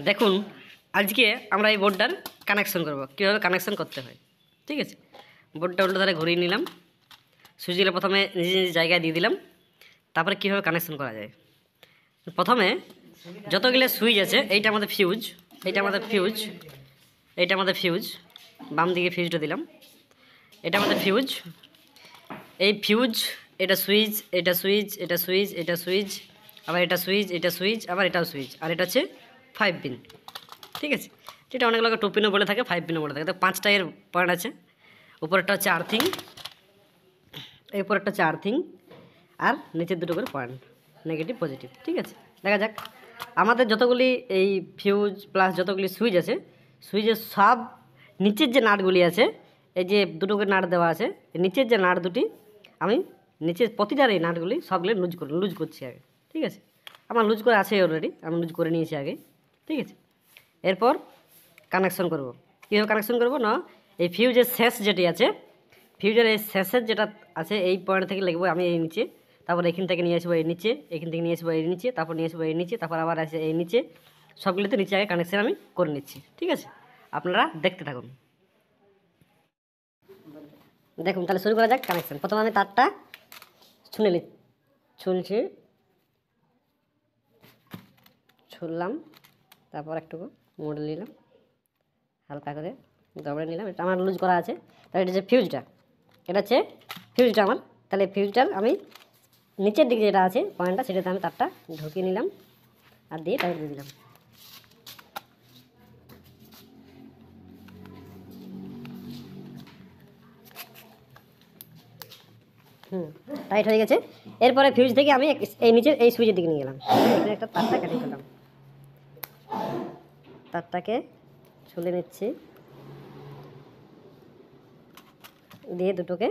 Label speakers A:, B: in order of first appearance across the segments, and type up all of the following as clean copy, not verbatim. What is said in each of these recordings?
A: দেখুন আজকে আমরা এই বোর্ডটার কানেকশন করব, কীভাবে কানেকশন করতে হয়। ঠিক আছে, বোর্ডটা উল্টো ধারে ঘুরিয়ে নিলাম, সুইচগুলো প্রথমে নিজ নিজ জায়গায় দিয়ে দিলাম, তারপরে কীভাবে কানেকশন করা যায়। প্রথমে যতগুলো সুইচ আছে, এইটা আমাদের ফিউজ, এইটা আমাদের ফিউজ, এইটা আমাদের ফিউজ, বাম দিকে ফিউজটা দিলাম, এটা আমাদের ফিউজ, এই ফিউজ, এটা সুইচ, এটা সুইচ, এটা সুইচ, এটা সুইচ, আবার এটা সুইচ, এটা সুইচ, আবার এটাও সুইচ, আর এটা হচ্ছে 5 পিন। ঠিক আছে, যেটা অনেক লোক 2 পিনও বলে থাকে, 5 পিনও বলে থাকে। তো 5টা এর পয়েন্ট আছে। উপরেরটা হচ্ছে আর্থিং, এই উপরেরটা হচ্ছে আর্থিং, আর নিচের দুটো করে পয়েন্ট, নেগেটিভ পজিটিভ। ঠিক আছে, দেখা যাক আমাদের যতগুলি এই ফিউজ প্লাস যতগুলি সুইচ আছে, সুইচের সব নিচের যে নাটগুলি আছে, এই যে দুটো করে নাট দেওয়া আছে, নিচের যে নাট দুটি আমি নিচের প্রতিটার এই নাটগুলি সবগুলো লুজ করছি আগে। ঠিক আছে, আমার লুজ করে আছে অলরেডি, আমি লুজ করে নিয়েছি আগে। ঠিক আছে, এরপর কানেকশন করব। কীভাবে কানেকশন করব না, এই ফিউজের শেষ যেটি আছে, ফিউজের এই শেষের যেটা আছে, এই পয়েন্ট থেকে লিখবো আমি এই নিচে, তারপর এখান থেকে নিয়ে আসবো এই নিচে, এখান থেকে নিয়ে আসবো এই নিচে, তারপর নিয়ে আসবো এই নিচে, তারপর আবার আসে এই নিচে, সবগুলিতে নিচে আগে কানেকশন আমি করে নিচ্ছি। ঠিক আছে, আপনারা দেখতে থাকুন। দেখুন তাহলে শুরু করা যাক কানেকশন। প্রথমে আমি তারটা ছুললাম, তারপর একটু মোড় নিলাম, হালকা করে দবড়ে নিলাম। এটা আমার লুজ করা আছে। তাহলে এটা যে ফিউজটা, এটা হচ্ছে ফিউজটা আমার। তাহলে ফিউজটার আমি নিচের দিকে যেটা আছে পয়েন্টটা, সেটাতে আমি তারটা ঢুকিয়ে নিলাম আর দিয়ে টাইট দিয়ে দিলাম। টাইট হয়ে গেছে। এরপরে ফিউজ থেকে আমি এই নিচের এই সুইচের দিকে নিয়ে গেলাম, এখানে একটা তারটা কেটে ফেললাম, তারটাকে ছুলে নিচ্ছি, দিয়ে দুটোকে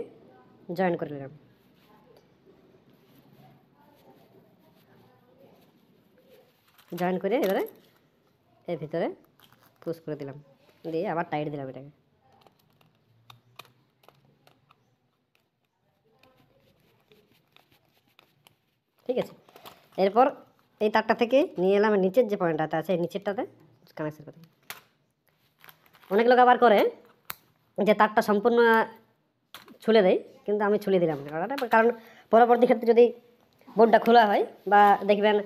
A: জয়েন করে নিলাম। জয়েন করে এবারে এর ভিতরে পুশ করে দিলাম, দিয়ে আবার টাইট দিলাম এটাকে। ঠিক আছে, এরপর এই তারটা থেকে নিয়ে এলাম নিচের যে পয়েন্টটা আছে, এই নিচেরটাতে কানেকশন করে। অনেক লোক আবার করে যে তারটা সম্পূর্ণ ছুলে দেয়, কিন্তু আমি ছুলে দিলাম না, কারণ পরবর্তী ক্ষেত্রে যদি বোর্ডটা খোলা হয় বা দেখবেন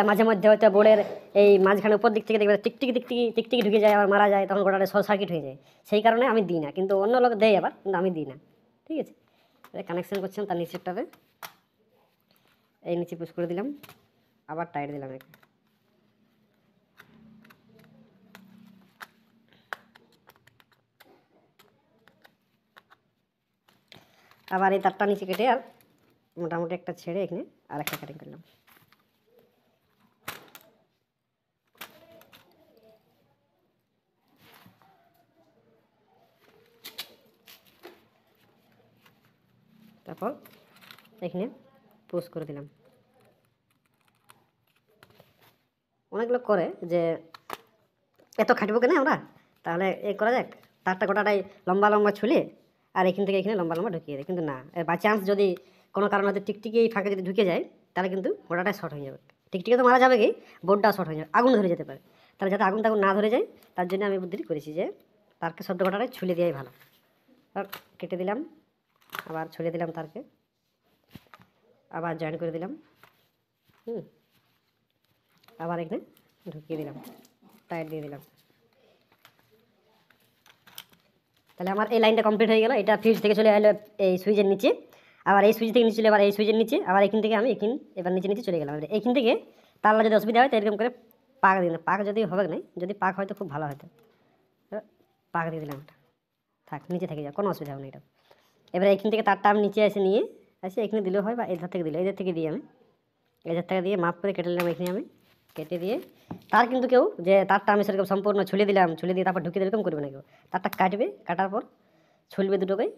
A: মাঝে মধ্যে হয়তো বোর্ডের এই মাঝখানে উপর দিক থেকে দেখবেন টিকটিকি ঢুকে যায়, আবার মারা যায়, তখন গোটাটা শর্ট সার্কিট হয়ে যায়। সেই কারণে আমি দিই না, কিন্তু অন্য লোক দেয় আবার, কিন্তু আমি দিই না। ঠিক আছে, কানেকশন করছিলাম তার নিচেরটাতে, এই নিচে পুশ করে দিলাম, আবার টাইট দিলাম একে। আবার এই তারটা নিচে কেটে আর মোটামুটি একটা ছেড়ে এখানে আর একটা কাটিং করলাম। তারপর এখানে পুশ করে দিলাম। অনেক লোক করে যে এত খাটবো কেন আমরা, তাহলে এ করা যাক, তারটা গোটাটাই লম্বা লম্বা ছুলে আর এখান থেকে এখানে লম্বা লম্বা ঢুকিয়ে দেয়। কিন্তু না, বাই চান্স যদি কোনো কারণে হয়তো টিকটিকি এই ফাঁকে যদি ঢুকে যায়, তাহলে কিন্তু গোটাটাই শর্ট হয়ে যাবে। টিকটিকি তো মারা যাবে, কি বোর্ডটাও শর্ট হয়ে যাবে, আগুন ধরে যেতে পারে। তাহলে যাতে আগুন না ধরে যায়, তার জন্য আমি বুদ্ধিটি করেছি যে তারকে শব্দ গোটাটাই ছুলে দেওয়াই ভালো। আর কেটে দিলাম, আবার ছড়িয়ে দিলাম তারকে, আবার জয়েন করে দিলাম, আবার এখানে ঢুকিয়ে দিলাম, টাইট দিয়ে দিলাম। তাহলে আমার এই লাইনটা কমপ্লিট হয়ে গেল। এটা ফিউজ থেকে চলে এলো এই সুইচের নিচে, আবার এই সুইচ থেকে নিচে চলে আবার এই সুইচের নিচে, আবার এখান থেকে আমি এবার নিচে চলে গেলাম। এইখান থেকে তারলা যদি অসুবিধা হয় তো এরকম করে পাক দিয়ে দিলাম। পাক যদি হবে না, যদি পাক হয় তো খুব ভালো হতো। পাক দিয়ে দিলাম, এটা থাক, নিচে থেকে যাও, কোনো অসুবিধা হবে না এটা। এবার এখান থেকে তারটা আমি নিচে এসে নিয়ে এখানে দিলেও হয়, বা এধার থেকে দিলে, এদের থেকে দিয়ে আমি এধার থেকে দিয়ে মাপ করে কেটে নিলাম। এখানে আমি কেটে দিয়ে তার কিন্তু কেউ যে তারটা আমি সেরকম সম্পূর্ণ ছুলে দিলাম, ছুলে দিয়ে তারপর ঢুকিয়ে এরকম করবে না কেউ। তারটা কাটবে, কাটার পর ছুলবে দুটোকেই,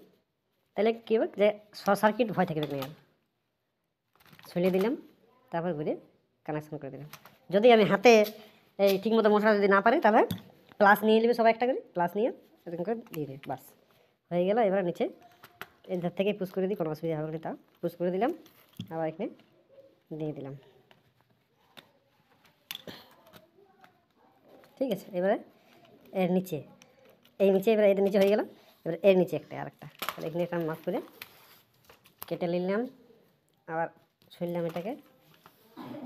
A: তাহলে কী হবে যে শর্ট সার্কিট ভয় থাকবে না। ছুলে দিলাম, তারপর ঘুরে কানেকশন করে দিলাম। যদি আমি হাতে এই ঠিকমতো মশলা যদি না পারি, তাহলে প্লাস নিয়ে নেবে সবাই, একটা করে প্লাস নিয়ে এরকম করে দিয়ে দেবে, বাস হয়ে গেল। এবার নিচে এই ধার থেকে পুশ করে দিই, কোনো অসুবিধা হবে না। তাও পুশ করে দিলাম, আবার এখানে দিয়ে দিলাম। ঠিক আছে। এবারে এর নিচে, এই নিচে, এবারে এর নিচে হয়ে গেল। এবারে এর নিচে একটা আরেকটা, তাহলে এখানে একটা মাপ করে কেটে নিলাম, আবার ছুললাম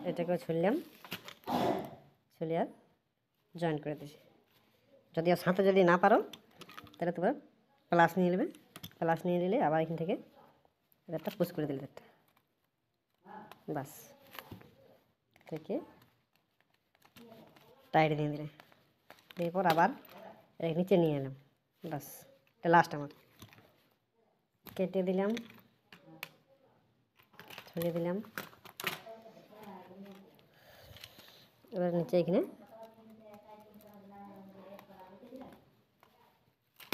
A: এটাকেও ছুললাম, ছুলে আর জয়েন করে দিয়েছি। যদি সাঁতে যদি না পারো তাহলে তোমরা প্লাস নিয়ে নেবে, প্লাস নিয়ে নিলে আবার এখান থেকে একটা পুশ করে দিলে একটা, বাস থেকে টাইট দিয়ে দিলে, এরপর আবার নিচে নিয়ে এলাম, বাস এটা লাস্ট আমার। কেটে দিলাম, ছড়িয়ে দিলাম, এবার নিচে এখানে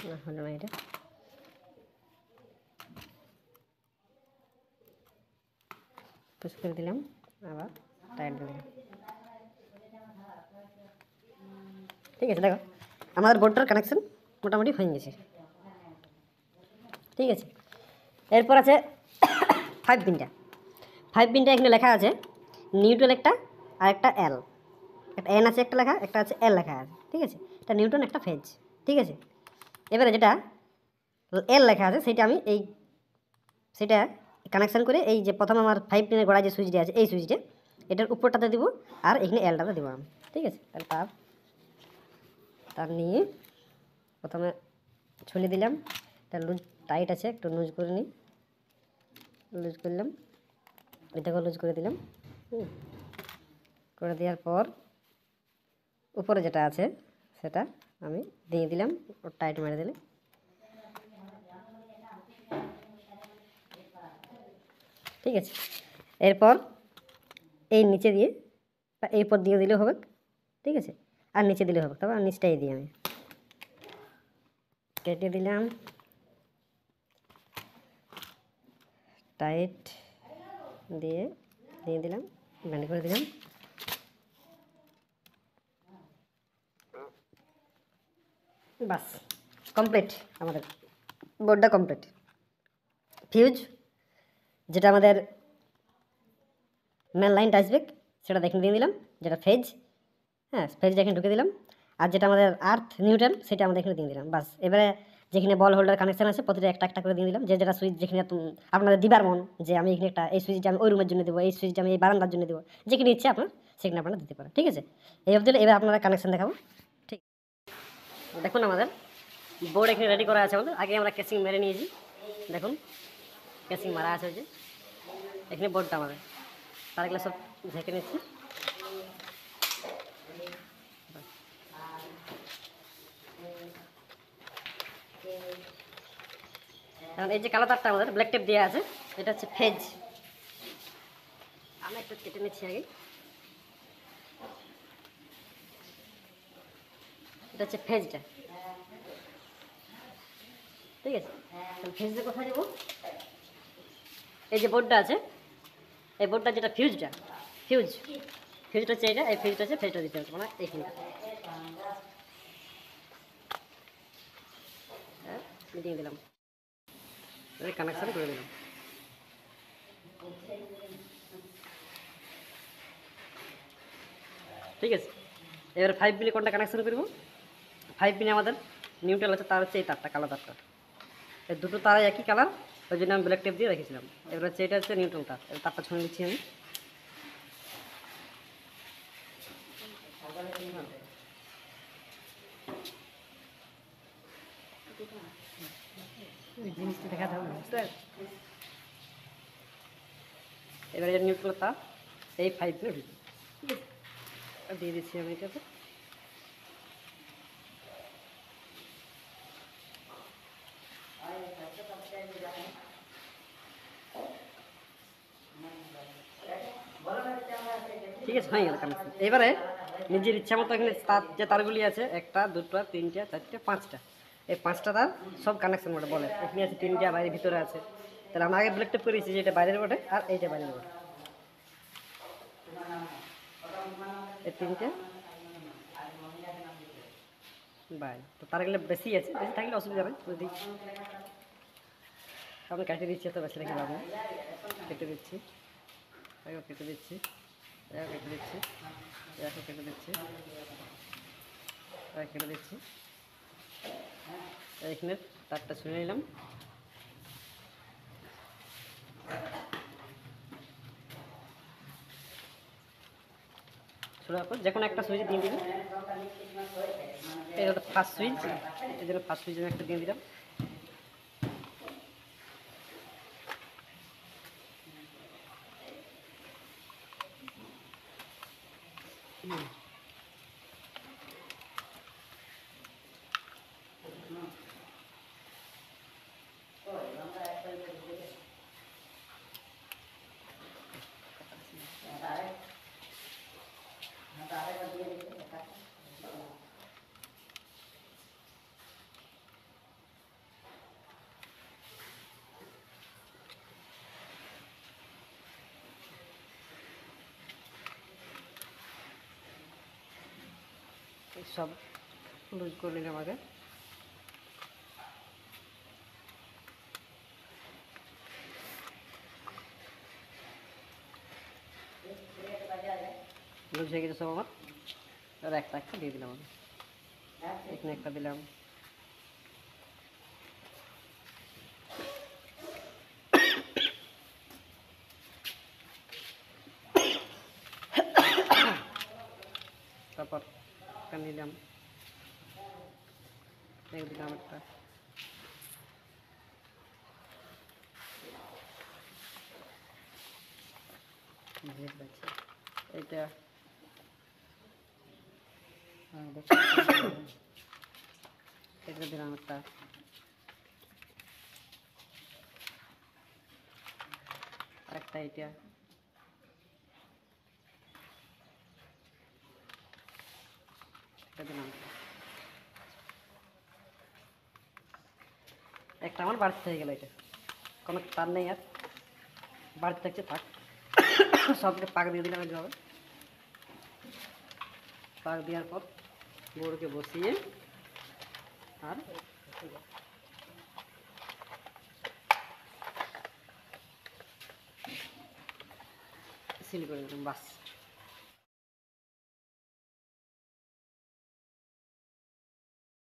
A: না হলো না, এটা পুশ করে দিলাম, আবার টাইট দিয়ে দিলাম। ঠিক আছে, দেখো আমাদের বোর্ডটার কানেকশন মোটামুটি হয়ে গেছে। ঠিক আছে, এরপর আছে 5 পিনটা। 5 পিনটা এখানে লেখা আছে নিউট্রাল একটা, আর একটা এল, একটা এন আছে একটা লেখা, একটা আছে এল লেখা আছে। ঠিক আছে, এটা নিউটন, একটা ফেজ। ঠিক আছে, এবারে যেটা এল লেখা আছে সেটা আমি সেটা কানেকশান করে এই যে প্রথমে আমার 5 পিনের গোড়ায় যে সুইচটা আছে, এই সুইচটা এটার উপরটাতে দিব, আর এখানে এলটাতে দেবো আমি। ঠিক আছে, তাহলে তার নিয়ে প্রথমে ছুলে দিলাম, এটা লুজ টাইট আছে, একটু লুজ করে নিই, লুজ করলাম, এটাকেও লুজ করে দিলাম। করে দেওয়ার পর উপরে যেটা আছে সেটা আমি দিয়ে দিলাম, টাইট মেরে দিলে। ঠিক আছে, এরপর এই নিচে দিয়ে বা এই পর দিয়ে দিলেও হবে। ঠিক আছে, আর নিচে দিলে হবে, তবে নিচটাই দিই আমি কেটে দিলাম, টাইট দিয়ে দিলাম, ব্যান্ড করে দিলাম। বাস কমপ্লিট, আমাদের বোর্ডটা কমপ্লিট। ফিউজ যেটা আমাদের মেন লাইনটা আসবে সেটা দেখে দিয়ে দিলাম, যেটা ফেজ, হ্যাঁ ফেজটা এখানে ঢুকে দিলাম। আর যেটা আমাদের আর্থ নিউট্রাল সেটা আমাদের এখানে দিয়ে দিলাম। বাস এবারে যেখানে বল হোল্ডার কানেকশন আছে প্রতিটা একটা একটা করে দিয়ে দিলাম, যে যেটা সুইচ যেখানে আপনাদের দিবার মন, যে আমি এখানে একটা এই সুইচটা আমি ওই রুমের জন্য দেবো, এই সুইচটা আমি এই বারান্দার জন্য দেবো, যেখানে ইচ্ছে আপনার সেখানে আপনারা দিতে পারেন। ঠিক আছে, এই অবধি এবার আপনারা কানেকশন দেখাবো। ঠিক, দেখুন আমাদের বোর্ড এখানে রেডি করা আছে আমাদের। আগে আমরা কেসিং মেরে নিয়েছি, দেখুন কেসিং মারা আছে ওই যে এখানে বোর্ডটা আমাদের, তারগুলো সব ঢেকে নিচ্ছি। এখন এই যে কালো তারটা আমাদের ব্ল্যাক টেপ দেওয়া আছে, এটা হচ্ছে ফেজ। আমরা একটু কেটে নিচ্ছি আগে, এটা হচ্ছে ফেজটা। ঠিক আছে, ফেজটা কোথায় দেবো? এই যে বোর্ডটা আছে, এই বোর্ডটা যেটা ফিউজটা হচ্ছে এটা, এই ফিউজটা হচ্ছে ফেজটা দিতে হবে মানে এইখানে দিয়ে দিলাম, কানেকশন করে দিলাম। ঠিক আছে, এবারে 5 পিনে কোনটা কানেকশন করবো? 5 পিনে আমাদের নিউট্রাল আছে, তার হচ্ছে এই তারটা, কালো তারটা। এই দুটো তারাই একই কালার, ওই জন্য আমি ব্ল্যাক টেপ দিয়ে রেখেছিলাম। এবার হচ্ছে এটা হচ্ছে নিউট্রাল তার, এবার তারটা ছুঁয়ে দিচ্ছি আমি। জিনিসটা দেখাতে হবে, বুঝতে পারছেন? এবারে নিউট্রাল তার এই 5 পিনে ঢুকবে। ঠিক আছে, দিয়ে দিচ্ছি আমি এটাতে। ঠিক আছে, হয়ে গেল কানেকশন। এবারে নিজের ইচ্ছা মতো এখানে তার যে তারগুলি আছে, একটা দুটো তিনটা চারটে পাঁচটা, এই পাঁচটা তার সব কানেকশন বটে বলে। এখানে আছে তিনটা, বাইরের ভিতরে আছে। তাহলে আমরা আগে ব্ল্যাক টেপ করেছি যে এটা বাইরের বটে আর এইটা বাইরের বটে, এই তিনটে বাই। তো তারগুলো বেশি আছে, বেশি থাকলে অসুবিধা নেই, যদি আমি কেটে দিচ্ছি, তো বেশি রেখে লাভ নেই। কেটে দিচ্ছি, কেটে দিচ্ছি, কেটে দিচ্ছি, কেটে দিচ্ছি। কেটে দিচ্ছি। এখানে তারটা ছুঁয়ে নিলাম। ছোড়ার পর যে কোনো একটা সুইচ দিয়ে দিলাম। এটা ফার্স্ট সুইচ, এই জন্য ফার্স্ট সুইচ একটা দিয়ে দিলাম। সব লুজ করে নিলাম আগে। লুজ হয়ে গেছে সব আমার। আর একটা একটা দিয়ে দিলাম আমি, এখানে একটা দিলাম। তারপর একটা নিলাম, দিলাম একটা। এইটা এটা দিলাম একটা। আরেকটা এটা, এটা দিলাম। একটা আমার বাড়তে হয়ে গেল। এটা কোনো তার নেই আর, বাড়তে থাকছে থাক। সবকে পাক দিয়ে দিলাম এইভাবে। পাক দেওয়ার পর গরুকে বসিয়ে আর সিল করে দিলাম, বাস।